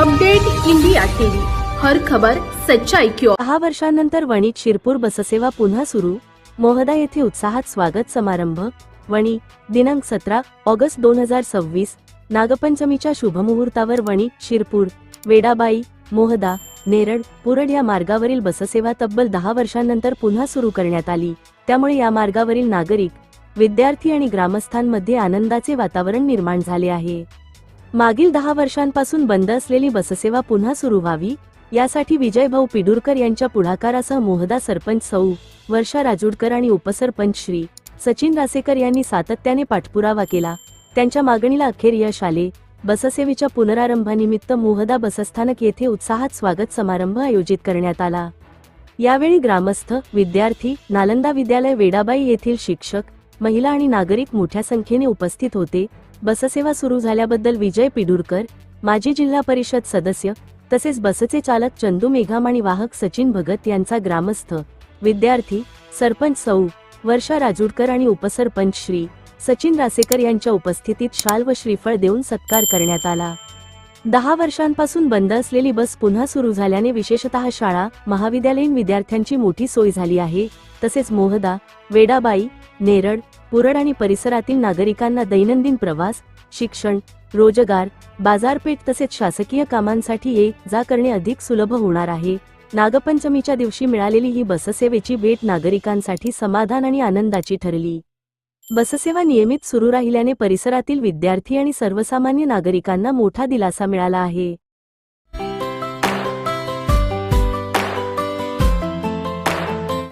Update India TV, हर खबर सच्चाई की ओर। 10 वर्षांनंतर वणीत शिरपूर बससेवा पुन्हा सुरू। मोहदा येथे उत्साहात स्वागत समारंभ। वणी दिनांक 17 ऑगस्ट 2026 नागपंचमीच्या शुभमुहूर्तावर वणी शिरपूर वेडाबाई मोहदा नेरळ पुरड या मार्गावरील बससेवा तब्बल 10 वर्षांनंतर पुन्हा सुरू करण्यात आली। त्यामुळे या मार्गावरील नागरिक, विद्यार्थी आणि ग्रामस्थांमध्ये आनंदाचे वातावरण निर्माण झाले आहे। मागील 10 वर्षांपासून बंद असलेली बससेवा पुन्हा सुरू व्हावी यासाठी विजयभाऊ पिडुरकर यांच्या पुढाकारासह मोहदा सरपंच सौ वर्षा राजूडकर आणि उपसरपंच श्री सचिन रासेकर यांनी सातत्याने पाठपुरावा केला। त्यांच्या मागणीला अखेर यश आले। बससेवेच्या पुनरारंभानिमित्त मोहदा बसस्थानक येथे उत्साहात स्वागत समारंभ आयोजित करण्यात आला। यावेळी ग्रामस्थ, विद्यार्थी, नालंदा विद्यालय वेडाबाई येथील शिक्षक, महिला आणि नागरिक मोठ्या संख्येने उपस्थित होते। बससेवा सुरू झाल्याबद्दल विजय पिडुरकर, माजी जिल्हा परिषद सदस्य तसेच बसचे चालक चंदू मेघाम आणि वाहक सचिन भगत यांचा ग्रामस्थ, विद्यार्थी, सरपंच सौ वर्षा राजूडकर आणि उपसरपंच श्री सचिन रासेकर यांच्या उपस्थितीत शाल व श्रीफळ देऊन सत्कार करण्यात आला। 10 वर्षांपासून बंद असलेली बस पुन्हा सुरू झाल्याने विशेषतः शाळा, महाविद्यालयीन विद्यार्थ्यांची मोठी सोय झाली आहे। तसेच मोहदा, वेडाबाई, नेरळ, पुरड आणि परिसरातील नागरिकांना दैनंदिन प्रवास, शिक्षण, रोजगार, बाजारपेठ तसेच शासकीय कामांसाठी ये-जा करणे अधिक सुलभ होणार आहे। नागपंचमीच्या दिवशी मिळालेली ही बससेवेची भेट नागरिकांसाठी समाधान आणि आनंदाची ठरली। बससेवा नियमित सुरू राहिल्याने परिसरातील विद्यार्थी आणि सर्वसामान्य नागरिकांना मोठा दिलासा मिळाला आहे।